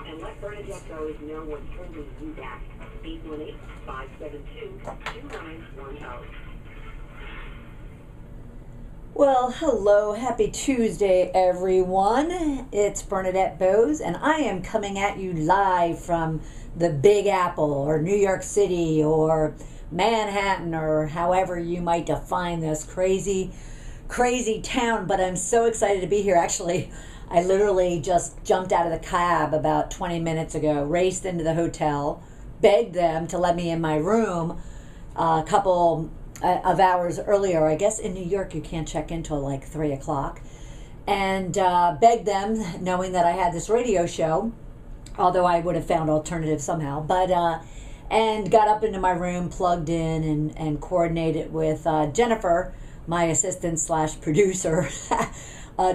and let Bernadette Boas know what's holding you back. 818-572-2910. Well, hello, happy Tuesday, everyone. It's Bernadette Boas, and I am coming at you live from the Big Apple, or New York City, or Manhattan, or however you might define this crazy town. But I'm so excited to be here. Actually, I literally just jumped out of the cab about 20 minutes ago, raced into the hotel, begged them to let me in my room a couple of hours earlier. I guess in New York you can't check in till like 3 o'clock, and begged them, knowing that I had this radio show, although I would have found alternatives somehow, but and got up into my room, plugged in, and coordinated with Jennifer, my assistant slash producer,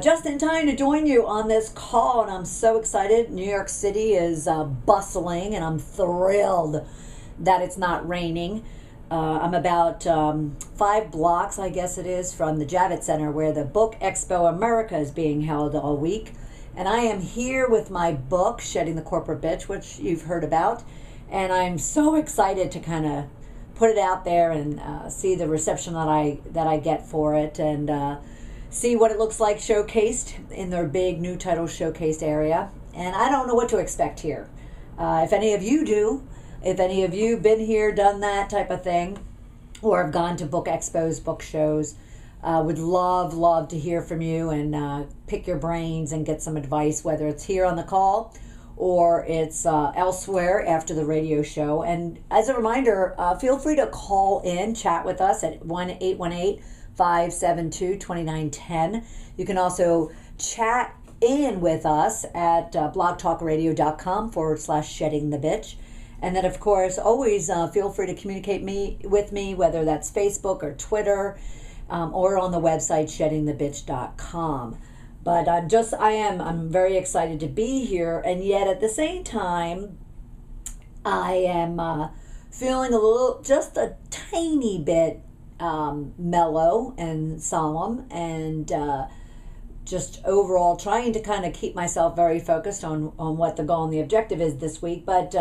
just in time to join you on this call. And I'm so excited. New York City is bustling, and I'm thrilled that it's not raining. I'm about 5 blocks, I guess it is, from the Javits Center, where the Book Expo America is being held all week. And I am here with my book, Shedding the Corporate Bitch, which you've heard about. And I'm so excited to kind of put it out there and see the reception that I get for it, and see what it looks like showcased in their big new title showcased area. And I don't know what to expect here. If any of you do, if any of you been here, done that type of thing, or have gone to book expos, book shows, would love to hear from you and pick your brains and get some advice, whether it's here on the call or it's elsewhere after the radio show. And as a reminder, feel free to call in, chat with us at 1-818-572-2910. You can also chat in with us at blogtalkradio.com/shedding the bitch. And then, of course, always feel free to communicate with me, whether that's Facebook or Twitter, or on the website sheddingthebitch.com. But I'm very excited to be here, and yet at the same time, I am feeling just a tiny bit mellow and solemn, and just overall trying to kind of keep myself very focused on what the goal and the objective is this week. But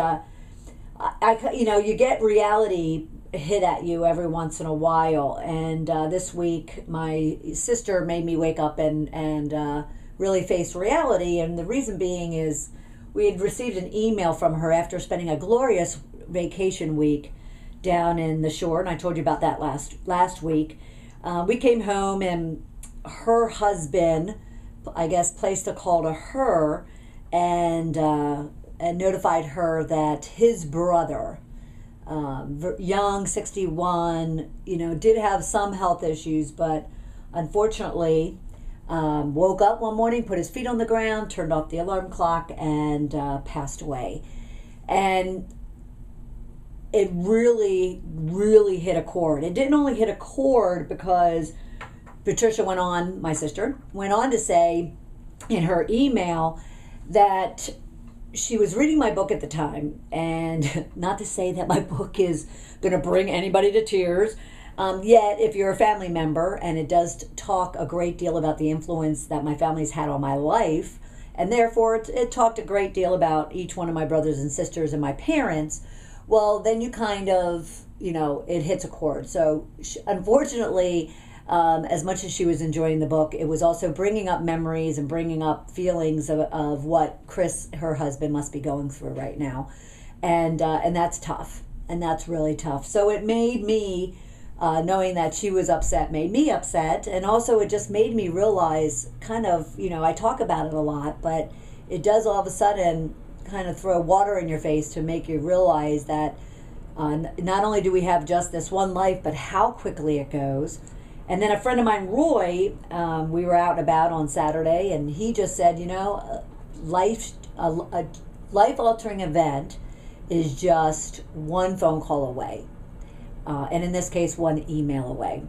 you get reality hit at you every once in a while, and this week my sister made me wake up and really face reality. And the reason being is we had received an email from her after spending a glorious vacation week down in the shore, and I told you about that last week. We came home, and her husband, I guess, placed a call to her and notified her that his brother, young, 61, did have some health issues, but unfortunately woke up one morning, put his feet on the ground, turned off the alarm clock, and passed away. And it really hit a chord. It didn't only hit a chord because Patricia my sister, went on to say in her email that she was reading my book at the time, and not to say that my book is going to bring anybody to tears, yet if you're a family member, and it does talk a great deal about the influence that my family's had on my life, and therefore it talked a great deal about each one of my brothers and sisters and my parents, well, then you kind of, it hits a chord. So unfortunately, as much as she was enjoying the book, it was also bringing up memories and bringing up feelings of what Chris, her husband, must be going through right now. And that's tough. And that's really tough. So it made me, knowing that she was upset, made me upset. And also it just made me realize kind of, I talk about it a lot, but it does all of a sudden kind of throw water in your face to make you realize that not only do we have just this one life, but how quickly it goes. And then a friend of mine, Roy, we were out and about on Saturday, and he just said, a life-altering event is just one phone call away, and in this case, one email away.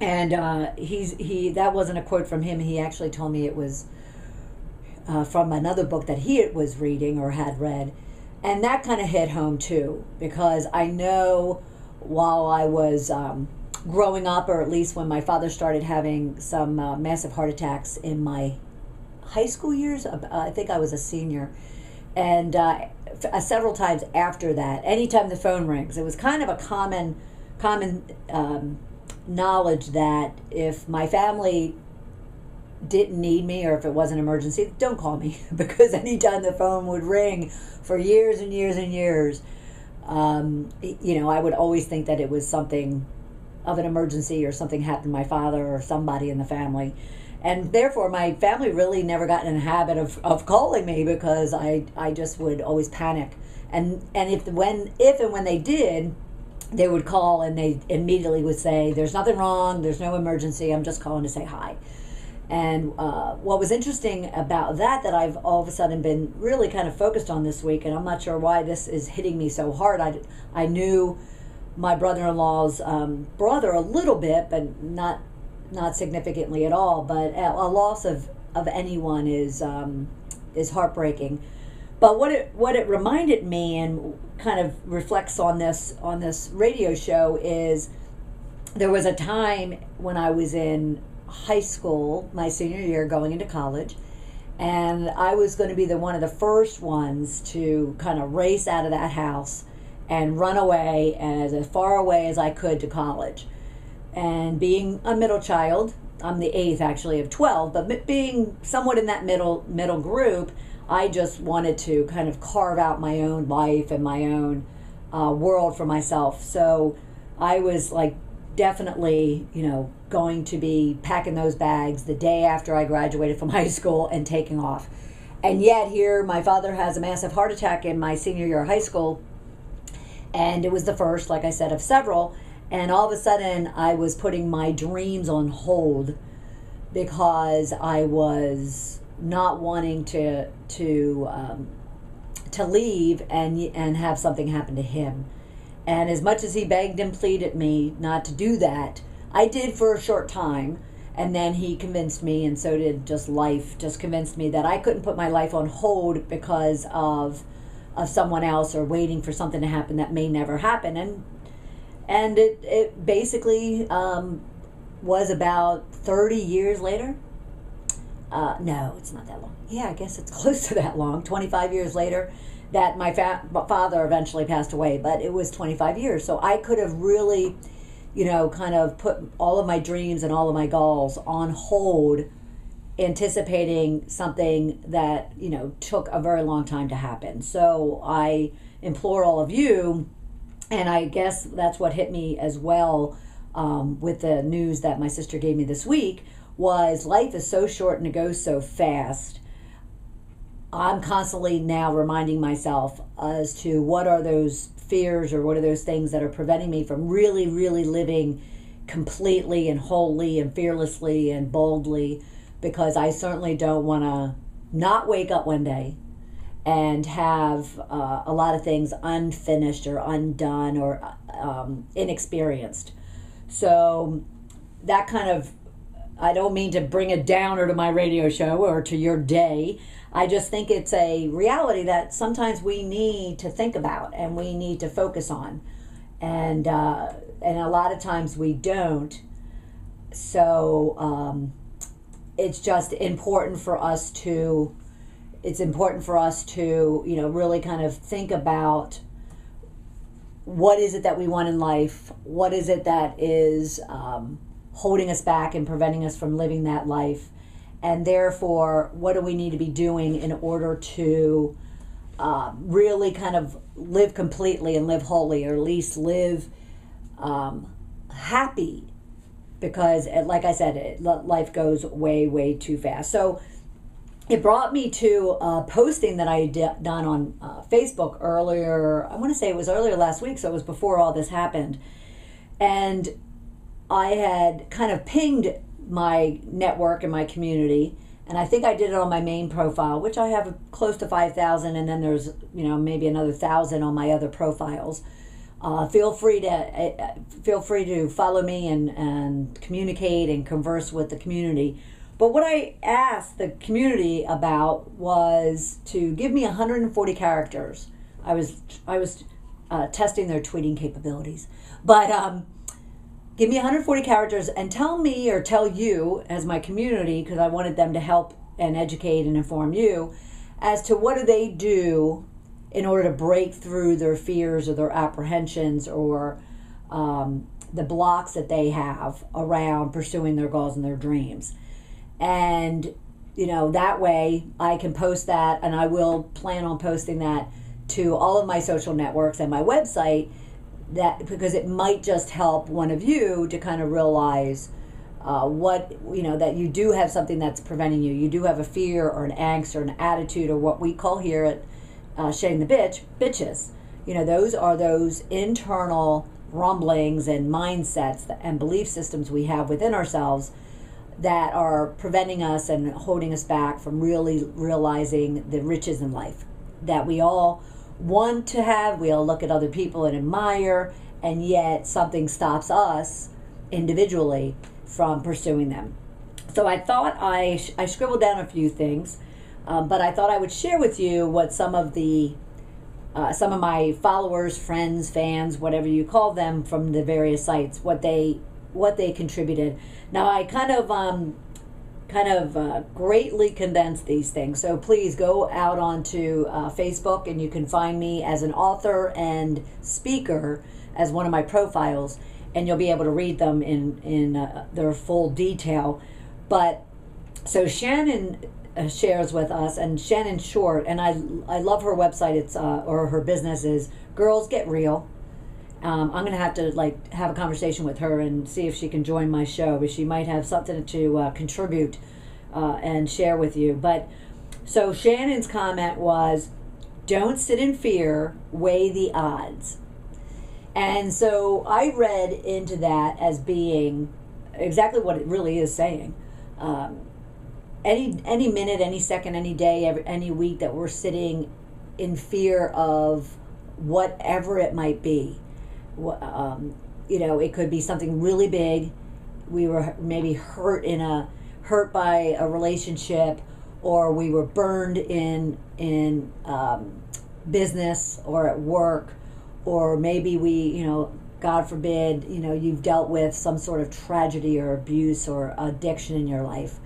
And that wasn't a quote from him. He actually told me it was from another book that he was reading or had read, and that kind of hit home too, because I know while I was growing up, or at least when my father started having some massive heart attacks in my high school years, I think I was a senior, And several times after that, anytime the phone rings, it was kind of a common knowledge that if my family didn't need me or if it was an emergency, don't call me. Because anytime the phone would ring for years and years and years, I would always think that it was something of an emergency or something happened to my father or somebody in the family. And therefore, my family really never got in the habit of calling me, because I just would always panic. And if and when they did, they would call and they immediately would say, "There's nothing wrong, there's no emergency, I'm just calling to say hi." And what was interesting about that I've all of a sudden been really kind of focused on this week, and I'm not sure why this is hitting me so hard. I knew my brother-in-law's brother a little bit, but not significantly at all. But a loss of anyone is heartbreaking. But what it reminded me, and kind of reflects on this radio show, is there was a time when I was in high school, my senior year, going into college, and I was going to be one of the first ones to kind of race out of that house and run away as far away as I could to college. And being a middle child, I'm the eighth actually of 12, but being somewhat in that middle group, I just wanted to kind of carve out my own life and my own world for myself. So I was like definitely, going to be packing those bags the day after I graduated from high school and taking off. And yet here, my father has a massive heart attack in my senior year of high school. And it was the first, like I said, of several. And all of a sudden, I was putting my dreams on hold because I was not wanting to leave and have something happen to him. And as much as he begged and pleaded me not to do that, I did for a short time. And then he convinced me, and so did just life, just convinced me that I couldn't put my life on hold because of someone else or waiting for something to happen that may never happen. And it basically was about 30 years later. No, it's not that long. Yeah, I guess it's close to that long. 25 years later that my father eventually passed away, but it was 25 years. So I could have really, kind of put all of my dreams and all of my goals on hold, anticipating something that, took a very long time to happen. So I implore all of you, and I guess that's what hit me as well with the news that my sister gave me this week, was life is so short and it goes so fast. I'm constantly now reminding myself as to what are those fears or what are those things that are preventing me from really, really living completely and wholly and fearlessly and boldly, because I certainly don't want to not wake up one day and have a lot of things unfinished or undone or inexperienced. So that kind of, I don't mean to bring a downer to my radio show or to your day. I just think it's a reality that sometimes we need to think about and we need to focus on. And a lot of times we don't. So it's just important for us to, really kind of think about what is it that we want in life? What is it that is holding us back and preventing us from living that life? And therefore, what do we need to be doing in order to really kind of live completely and live wholly, or at least live happy? Because, like I said, life goes way, way too fast. So it brought me to a posting that I had done on Facebook earlier. I want to say it was earlier last week, so it was before all this happened. And I had kind of pinged my network and my community, and I think I did it on my main profile, which I have close to 5,000, and then there's maybe another 1,000 on my other profiles. Feel free to follow me and communicate and converse with the community. But what I asked the community about was to give me 140 characters. I was testing their tweeting capabilities, but give me 140 characters and tell me, or tell you as my community, because I wanted them to help and educate and inform you, as to what do they do in order to break through their fears or their apprehensions or the blocks that they have around pursuing their goals and their dreams. And, that way I can post that, and I will plan on posting that to all of my social networks and my website, because it might just help one of you to kind of realize that you do have something that's preventing you. You do have a fear or an angst or an attitude, or what we call here at Shedding the bitches. Those are those internal rumblings and mindsets and belief systems we have within ourselves that are preventing us and holding us back from really realizing the riches in life that we all want to have. We all look at other people and admire, and yet something stops us individually from pursuing them. So I thought I scribbled down a few things, but I thought I would share with you what some of my followers, friends, fans, whatever you call them, from the various sites, what they contributed. Now I kind of greatly condensed these things. So please go out onto Facebook, and you can find me as an author and speaker as one of my profiles, and you'll be able to read them in their full detail. But so Shannon shares with us, and Shannon Short, and I love her website. It's or her business is Girls Get Real. I'm gonna have to have a conversation with her and see if she can join my show, but she might have something to contribute and share with you. But so Shannon's comment was, "Don't sit in fear, weigh the odds." And so I read into that as being exactly what it really is saying. Any minute, any second, any day, any week that we're sitting in fear of whatever it might be, it could be something really big. We were maybe hurt by a relationship, or we were burned in business or at work, or maybe we, God forbid, you've dealt with some sort of tragedy or abuse or addiction in your life.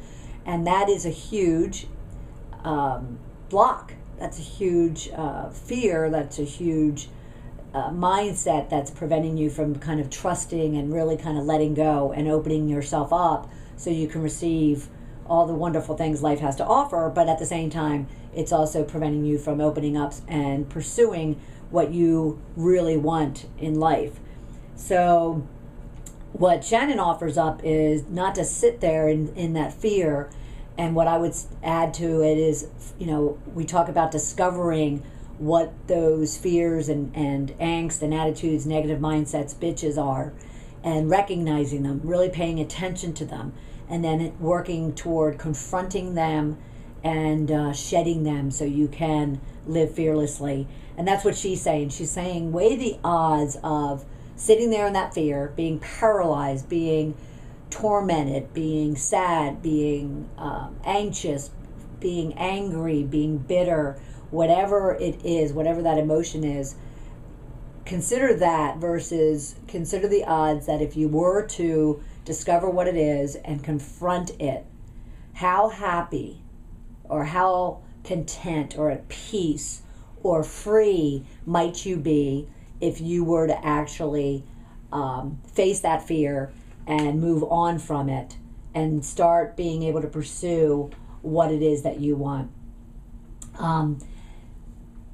And that is a huge block. That's a huge fear. That's a huge mindset that's preventing you from kind of trusting and really kind of letting go and opening yourself up so you can receive all the wonderful things life has to offer. But at the same time, it's also preventing you from opening up and pursuing what you really want in life. So what Shannon offers up is not to sit there in that fear. And what I would add to it is, we talk about discovering what those fears and angst and attitudes, negative mindsets, bitches are, and recognizing them, really paying attention to them, and then working toward confronting them and shedding them so you can live fearlessly. And that's what she's saying. She's saying weigh the odds of sitting there in that fear, being paralyzed, being tormented, being sad, being anxious, being angry, being bitter, whatever it is, whatever that emotion is. Consider that versus consider the odds that if you were to discover what it is and confront it, how happy or how content or at peace or free might you be if you were to actually face that fear and move on from it and start being able to pursue what it is that you want.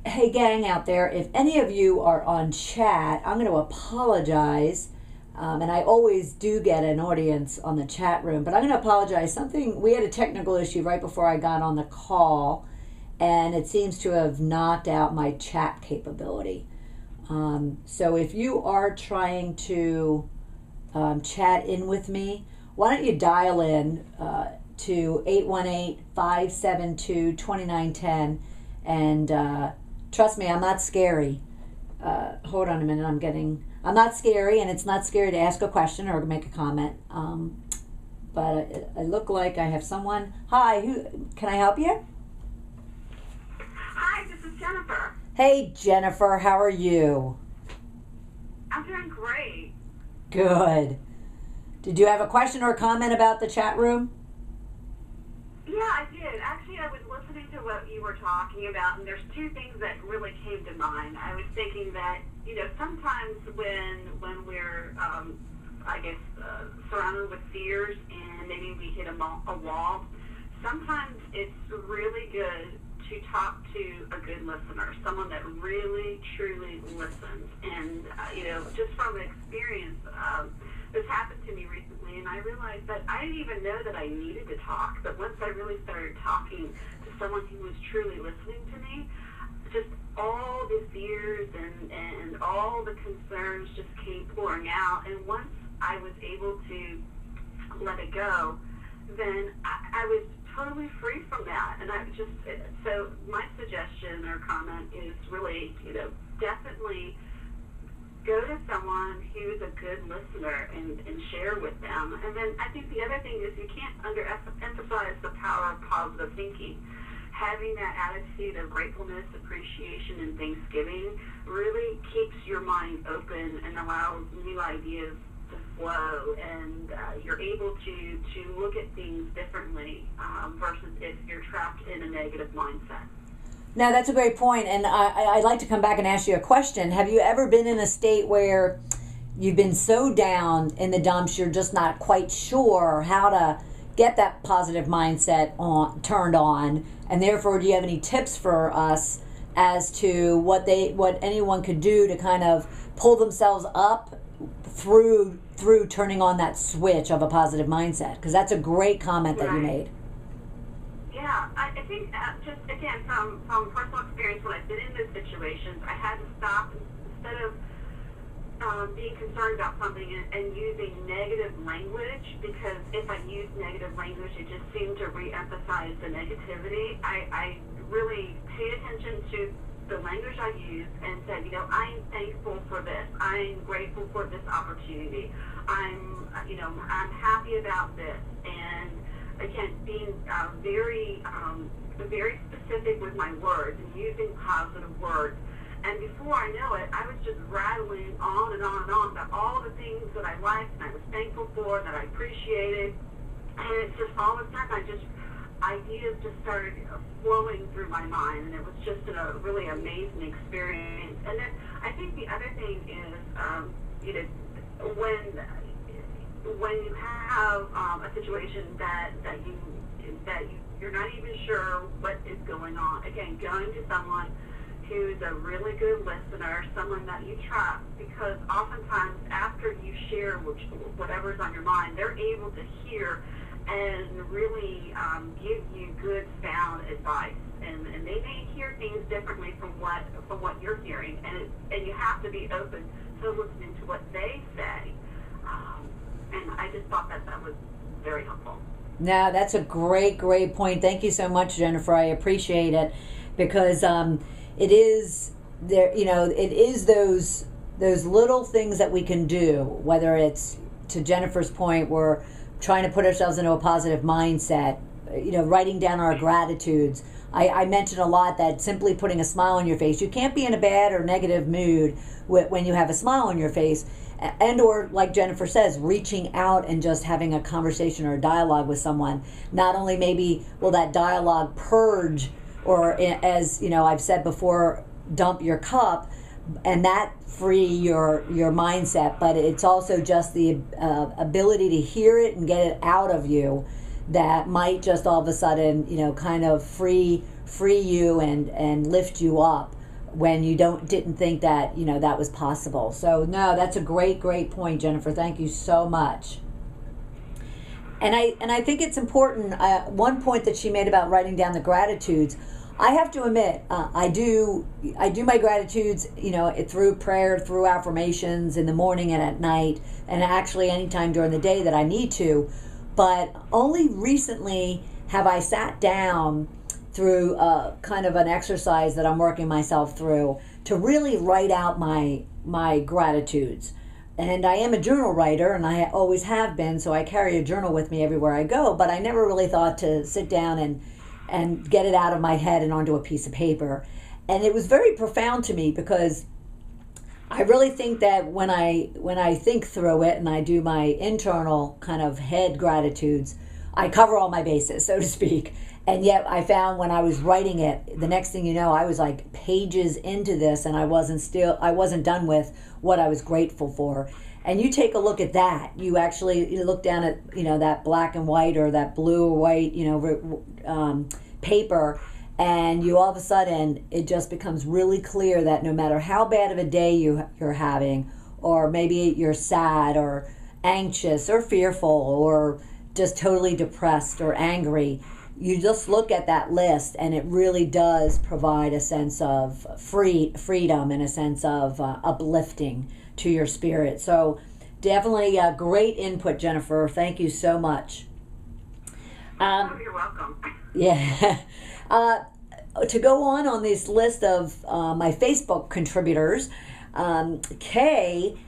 Hey gang out there, if any of you are on chat, I'm going to apologize. And I always do get an audience on the chat room, but I'm going to apologize. We had a technical issue right before I got on the call, and it seems to have knocked out my chat capability. So if you are trying to chat in with me, why don't you dial in to 818-572-2910, and trust me, I'm not scary. Hold on a minute, I'm not scary, and it's not scary to ask a question or make a comment. But I look like I have someone. Hi, can I help you? Hi, this is Jennifer. Hey, Jennifer, how are you? I'm doing great. Good. Did you have a question or a comment about the chat room? Yeah, I did. Actually, I was listening to what you were talking about, and there's two things that really came to mind. I was thinking that, sometimes when we're, surrounded with fears and maybe we hit a wall, sometimes it's really good to talk to a good listener, someone that really, truly listens. And, just from experience, this happened to me recently, and I realized that I didn't even know that I needed to talk. But once I really started talking to someone who was truly listening to me, just all the fears and all the concerns just came pouring out. And once I was able to let it go, then I was totally free from that. And so my suggestion or comment is really, definitely go to someone who's a good listener and share with them. And then I think the other thing is you can't underemphasize the power of positive thinking. Having that attitude of gratefulness, appreciation, and thanksgiving really keeps your mind open and allows new ideas to flow, and you're able to look at things differently versus if you're trapped in a negative mindset. Now, that's a great point, and I'd like to come back and ask you a question. Have you ever been in a state where you've been so down in the dumps you're just not quite sure how to get that positive mindset turned on, and therefore do you have any tips for us as to what anyone could do to kind of pull themselves up through turning on that switch of a positive mindset? Because that's a great comment that you made. Yeah, I think just again from personal experience, when I've been in those situations, I had to stop instead of being concerned about something and using negative language, because if I use negative language, it just seemed to re-emphasize the negativity. I really paid attention to the language I use and said, I'm thankful for this. I'm grateful for this opportunity. I'm happy about this. And again, being very specific with my words and using positive words. And before I know it, I was just rattling on and on and on about all the things that I liked and I was thankful for and that I appreciated. And it's just all of a sudden, ideas just started flowing through my mind, and it was just a really amazing experience. And then I think the other thing is, when you have a situation that you're not even sure what is going on, again, going to someone who's a really good listener, someone that you trust, because oftentimes after you share whatever's on your mind, they're able to hear and really give you good, sound advice. And they may hear things differently from what you're hearing, and you have to be open to listening to what they say. And I just thought that was very helpful. Now, that's a great point. Thank you so much, Jennifer. I appreciate it, because it is there. It is those little things that we can do. Whether it's, to Jennifer's point, we're trying to put ourselves into a positive mindset. Writing down our gratitudes. I mentioned a lot that simply putting a smile on your face. You can't be in a bad or negative mood when you have a smile on your face. And or, like Jennifer says, reaching out and just having a conversation or a dialogue with someone. Not only maybe will that dialogue purge, or, as I've said before, dump your cup, and that free your mindset, but it's also just the ability to hear it and get it out of you that might just all of a sudden, kind of free you and lift you up when you didn't think that that was possible. So no, that's a great point, Jennifer. Thank you so much. And I think it's important. One point that she made about writing down the gratitudes, I have to admit, I do my gratitudes, through prayer, through affirmations in the morning and at night, and actually anytime during the day that I need to. But only recently have I sat down through kind of an exercise that I'm working myself through to really write out my gratitudes. And I am a journal writer, and I always have been, so I carry a journal with me everywhere I go, but I never really thought to sit down and get it out of my head and onto a piece of paper. And it was very profound to me, because I really think that when I think through it and I do my internal kind of head gratitudes, I cover all my bases, so to speak. And yet I found when I was writing it, the next thing you know, I was like pages into this, and I wasn't done with what I was grateful for. And you take a look at that. You actually look down at, that black and white or that blue or white, paper, and you all of a sudden, it just becomes really clear that no matter how bad of a day you're having, or maybe you're sad or anxious or fearful or just totally depressed or angry, you just look at that list, and it really does provide a sense of freedom and a sense of uplifting to your spirit. So definitely great input, Jennifer. Thank you so much. You're welcome. Yeah. To go on this list of my Facebook contributors, Kay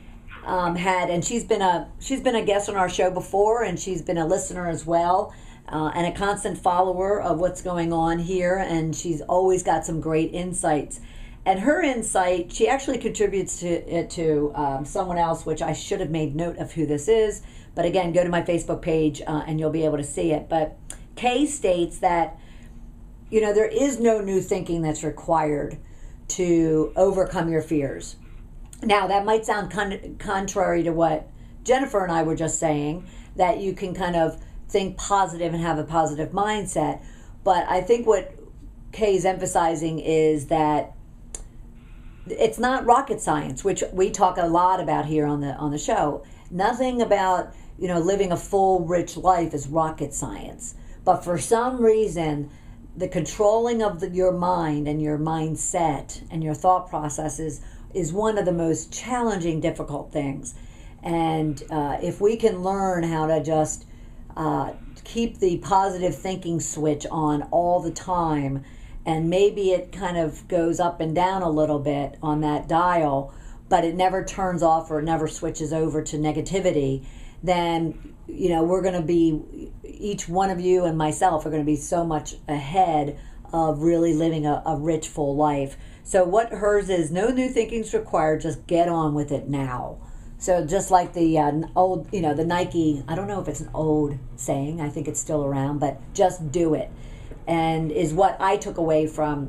had, and she's been a guest on our show before, and she's been a listener as well. And a constant follower of what's going on here, and she's always got some great insights. And her insight, she actually contributes to someone else, which I should have made note of who this is. But again, go to my Facebook page and you'll be able to see it. But Kay states that, there is no new thinking that's required to overcome your fears. Now, that might sound contrary to what Jennifer and I were just saying, that you can kind of think positive and have a positive mindset. But I think what Kay's emphasizing is that it's not rocket science, which we talk a lot about here on the show. Nothing about, living a full, rich life is rocket science. But for some reason, the controlling of your mind and your mindset and your thought processes is one of the most challenging, difficult things. And if we can learn how to just keep the positive thinking switch on all the time, and maybe it kind of goes up and down a little bit on that dial, but it never turns off or never switches over to negativity, then we're going to be, each one of you and myself are going to be so much ahead of really living a rich, full life. So what hers is, no new thinking's required, just get on with it now. So just like the old, the Nike, I don't know if it's an old saying, I think it's still around, but just do it. And is what I took away from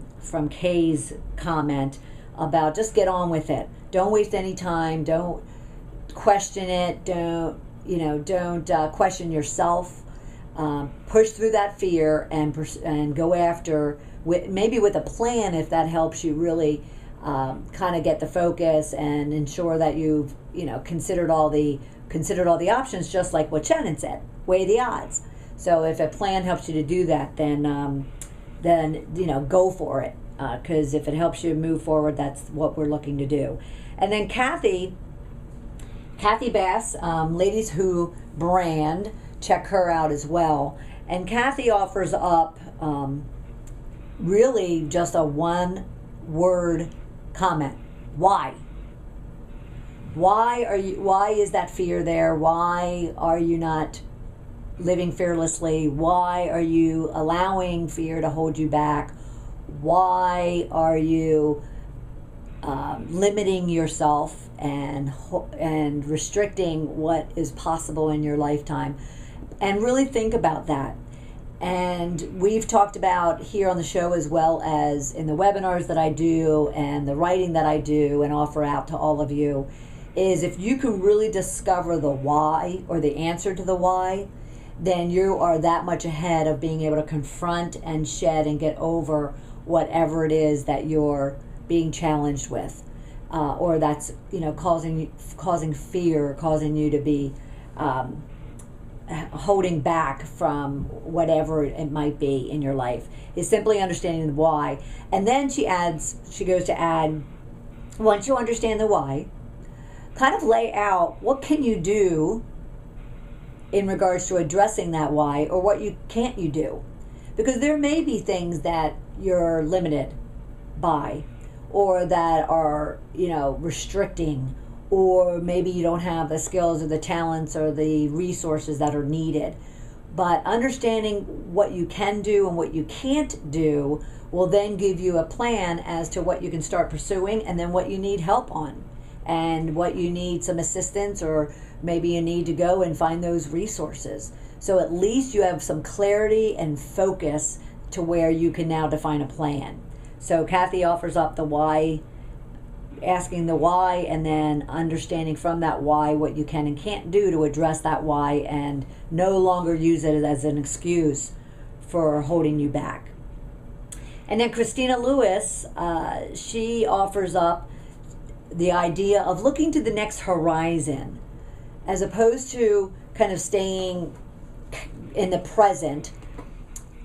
Kay's comment about just get on with it. Don't waste any time. Don't question it. Don't question yourself. Push through that fear and go after, maybe with a plan, if that helps you really kind of get the focus and ensure that you've considered all the options, just like what Shannon said, weigh the odds. So if a plan helps you to do that, then go for it, because if it helps you move forward, that's what we're looking to do. And then Kathy Bass, Ladies Who brand, check her out as well. And Kathy offers up really just a one-word comment. Why? Why is that fear there? Why are you not living fearlessly? Why are you allowing fear to hold you back? Why are you limiting yourself and restricting what is possible in your lifetime? And really think about that. And we've talked about here on the show, as well as in the webinars that I do and the writing that I do and offer out to all of you, is if you can really discover the why, or the answer to the why, then you are that much ahead of being able to confront and shed and get over whatever it is that you're being challenged with, or that's causing fear, causing you to be holding back from whatever it might be in your life, is simply understanding the why. And then she goes to add, once you understand the why, kind of lay out what can you do in regards to addressing that why, or what can't you do. Because there may be things that you're limited by, or that are, restricting, or maybe you don't have the skills or the talents or the resources that are needed. But understanding what you can do and what you can't do will then give you a plan as to what you can start pursuing, and then what you need help on, and what you need some assistance, or maybe you need to go and find those resources. So at least you have some clarity and focus to where you can now define a plan. So Kathy offers up the why, asking the why, and then understanding from that why what you can and can't do to address that why and no longer use it as an excuse for holding you back. And then Christina Lewis, she offers up the idea of looking to the next horizon as opposed to kind of staying in the present.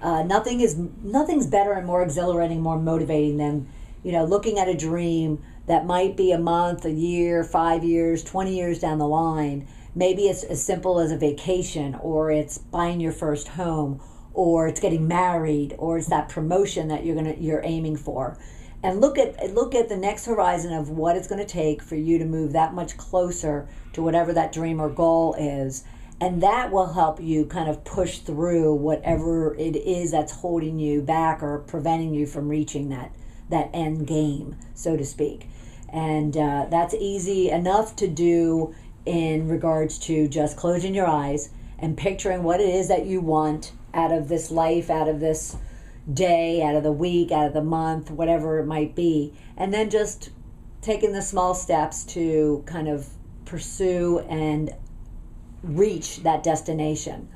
Nothing's better and more exhilarating, more motivating than, looking at a dream that might be a month, a year, 5 years, 20 years down the line. Maybe it's as simple as a vacation, or it's buying your first home, or it's getting married, or it's that promotion that you're aiming for. And look at the next horizon of what it's going to take for you to move that much closer to whatever that dream or goal is. And that will help you kind of push through whatever it is that's holding you back or preventing you from reaching that end game, so to speak. And that's easy enough to do in regards to just closing your eyes and picturing what it is that you want out of this life, out of this day, out of the week, out of the month, whatever it might be. And then just taking the small steps to kind of pursue and reach that destination.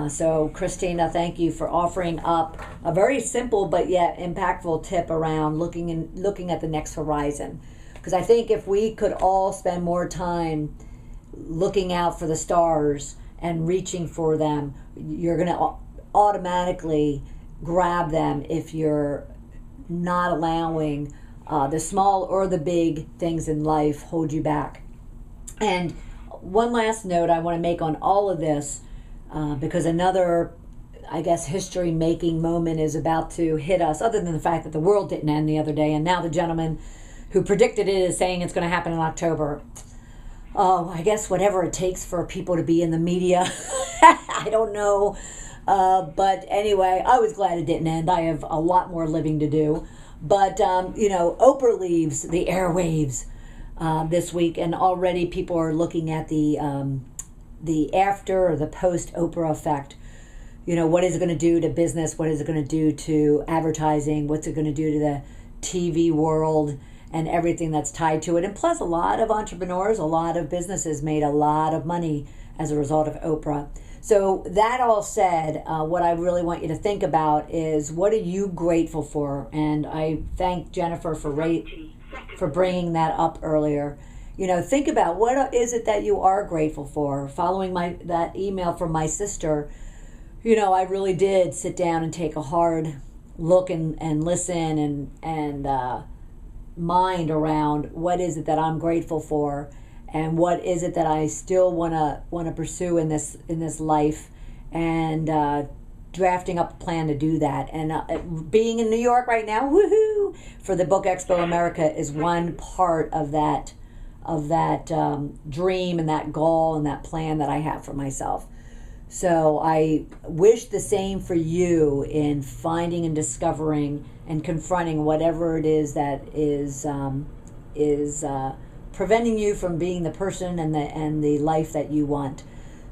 So Christina, thank you for offering up a very simple but yet impactful tip around looking at the next horizon. Because I think if we could all spend more time looking out for the stars and reaching for them, you're going to automatically grab them if you're not allowing the small or the big things in life hold you back. And one last note I want to make on all of this, because another, I guess, history-making moment is about to hit us, other than the fact that the world didn't end the other day, and now the gentleman who predicted it is saying it's going to happen in October. Oh, I guess whatever it takes for people to be in the media. I don't know. But anyway, I was glad it didn't end. I have a lot more living to do. But, Oprah leaves the airwaves this week, and already people are looking at the after or the post Oprah effect. What is it going to do to business? What is it going to do to advertising? What's it going to do to the TV world and everything that's tied to it? And plus, a lot of entrepreneurs, a lot of businesses made a lot of money as a result of Oprah. So that all said, what I really want you to think about is, what are you grateful for? And I thank Jennifer for bringing that up earlier. Think about what is it that you are grateful for. Following that email from my sister, I really did sit down and take a hard look and listen and mind around what is it that I'm grateful for, and what is it that I still want to pursue in this life, and drafting up a plan to do that. And being in New York right now, woohoo, for the Book Expo America is one part of that dream and that goal and that plan that I have for myself. So I wish the same for you in finding and discovering and confronting whatever it is that is preventing you from being the person and the life that you want.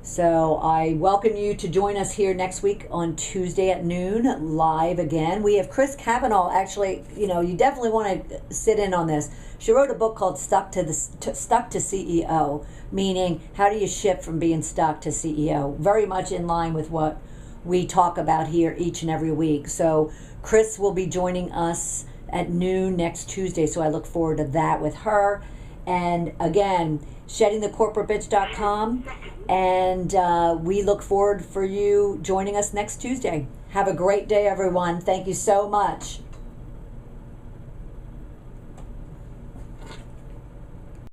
So I welcome you to join us here next week on Tuesday at noon, live again. We have Chris Kavanaugh. Actually, you definitely want to sit in on this. She wrote a book called Stuck to CEO, meaning how do you shift from being stuck to CEO? Very much in line with what we talk about here each and every week. So Chris will be joining us at noon next Tuesday, so I look forward to that with her. And again, sheddingthecorporatebitch.com, and we look forward for you joining us next Tuesday. Have a great day, everyone. Thank you so much.